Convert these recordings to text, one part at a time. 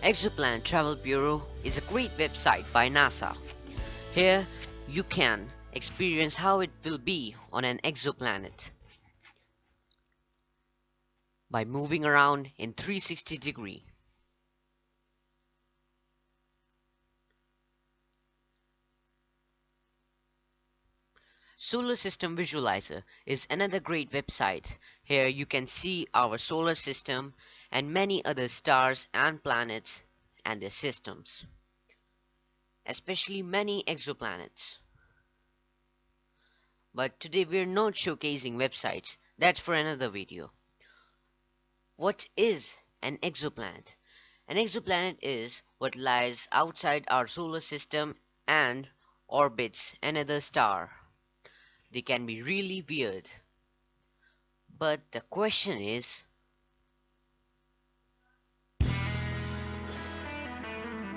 Exoplanet Travel Bureau is a great website by NASA. Here you can experience how it will be on an exoplanet by moving around in 360 degree. Solar System Visualizer is another great website. Here you can see our solar system and many other stars and planets and their systems, especially many exoplanets. But today we're not showcasing websites, that's for another video. What is an exoplanet? An exoplanet is what lies outside our solar system and orbits another star. They can be really weird. But the question is,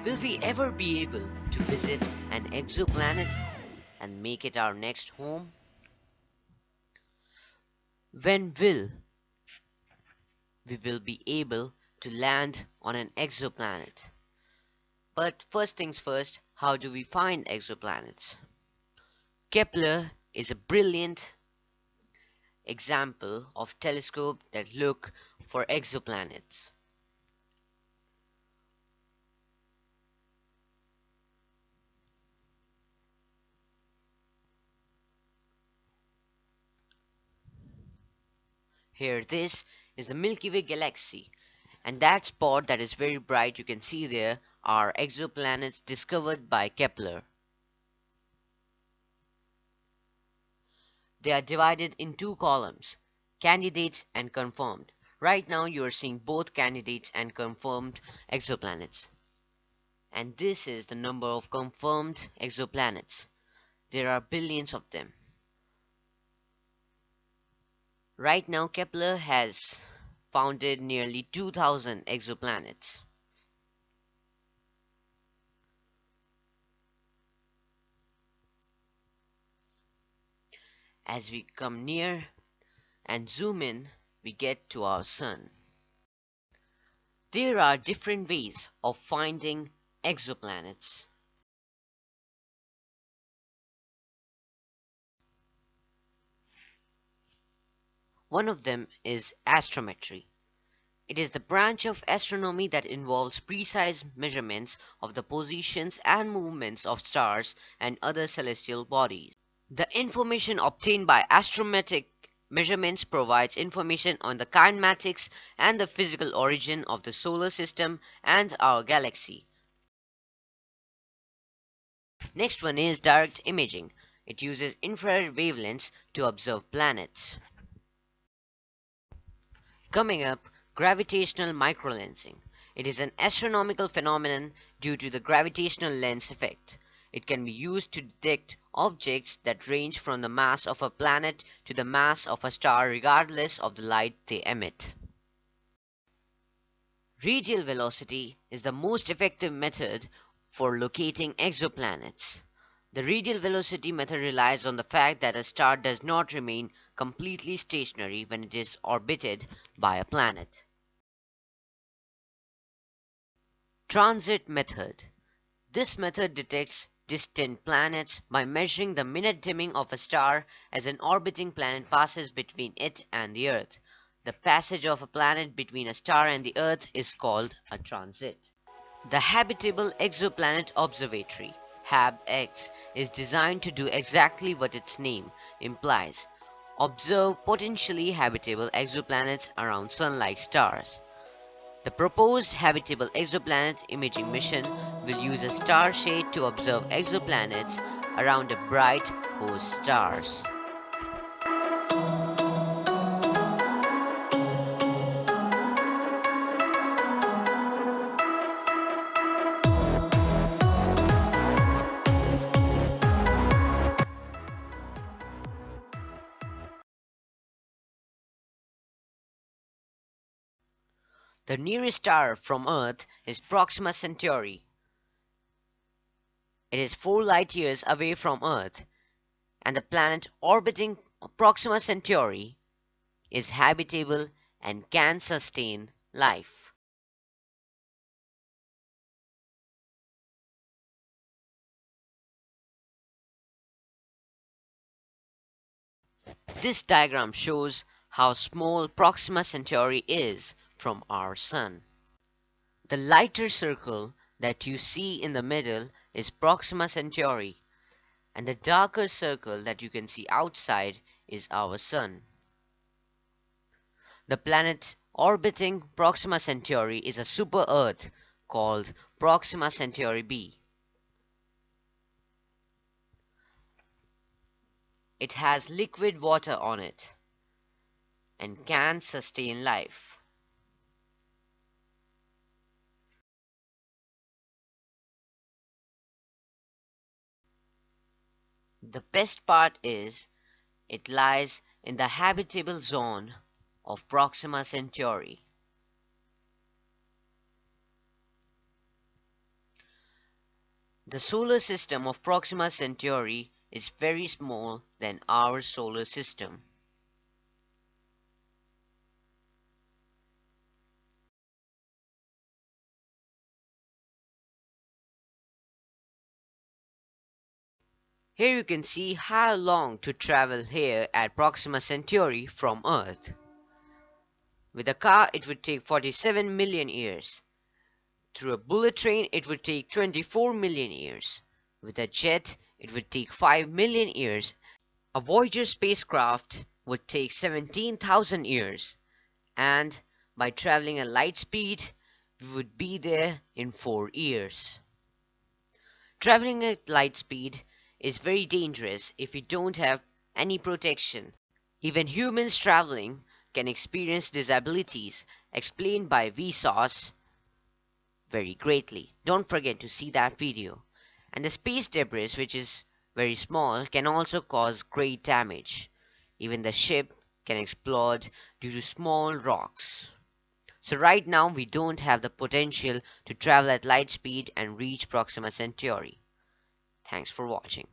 will we ever be able to visit an exoplanet and make it our next home? When will we be able to land on an exoplanet? But first things first, how do we find exoplanets? Kepler is a brilliant example of telescope that look for exoplanets. Here this is the Milky Way galaxy, and that spot that is very bright you can see there are exoplanets discovered by Kepler. They are divided in two columns, candidates and confirmed. Right now you are seeing both candidates and confirmed exoplanets. And this is the number of confirmed exoplanets. There are billions of them. Right now Kepler has founded nearly 2,000 exoplanets. As we come near and zoom in, we get to our sun. There are different ways of finding exoplanets. One of them is astrometry. It is the branch of astronomy that involves precise measurements of the positions and movements of stars and other celestial bodies. The information obtained by astrometric measurements provides information on the kinematics and the physical origin of the solar system and our galaxy. Next one is direct imaging. It uses infrared wavelengths to observe planets. Coming up, gravitational microlensing. It is an astronomical phenomenon due to the gravitational lens effect. It can be used to detect objects that range from the mass of a planet to the mass of a star regardless of the light they emit. Radial velocity is the most effective method for locating exoplanets. The radial velocity method relies on the fact that a star does not remain completely stationary when it is orbited by a planet. Transit method. This method detects distant planets by measuring the minute dimming of a star as an orbiting planet passes between it and the Earth. The passage of a planet between a star and the Earth is called a transit. The Habitable Exoplanet Observatory, HAB-X, is designed to do exactly what its name implies: observe potentially habitable exoplanets around Sun-like stars. The proposed Habitable Exoplanet Imaging Mission will use a star shade to observe exoplanets around a bright host stars. The nearest star from Earth is Proxima Centauri. It is 4 light-years away from Earth, and the planet orbiting Proxima Centauri is habitable and can sustain life. This diagram shows how small Proxima Centauri is from our Sun. The lighter circle that you see in the middle is Proxima Centauri, and the darker circle that you can see outside is our Sun. The planet orbiting Proxima Centauri is a super-Earth called Proxima Centauri b. It has liquid water on it and can sustain life. The best part is it lies in the habitable zone of Proxima Centauri. The solar system of Proxima Centauri is very small than our solar system. Here you can see how long to travel here at Proxima Centauri from Earth. With a car it would take 47 million years. Through a bullet train it would take 24 million years. With a jet it would take 5 million years. A Voyager spacecraft would take 17,000 years. And by traveling at light speed we would be there in 4 years. Traveling at light speed is very dangerous if you don't have any protection. Even humans traveling can experience disabilities explained by vsauce very greatly. Don't forget to see that video. And the space debris, which is very small, can also cause great damage. Even the ship can explode due to small rocks. So right now we don't have the potential to travel at light speed and reach Proxima Centauri. Thanks for watching.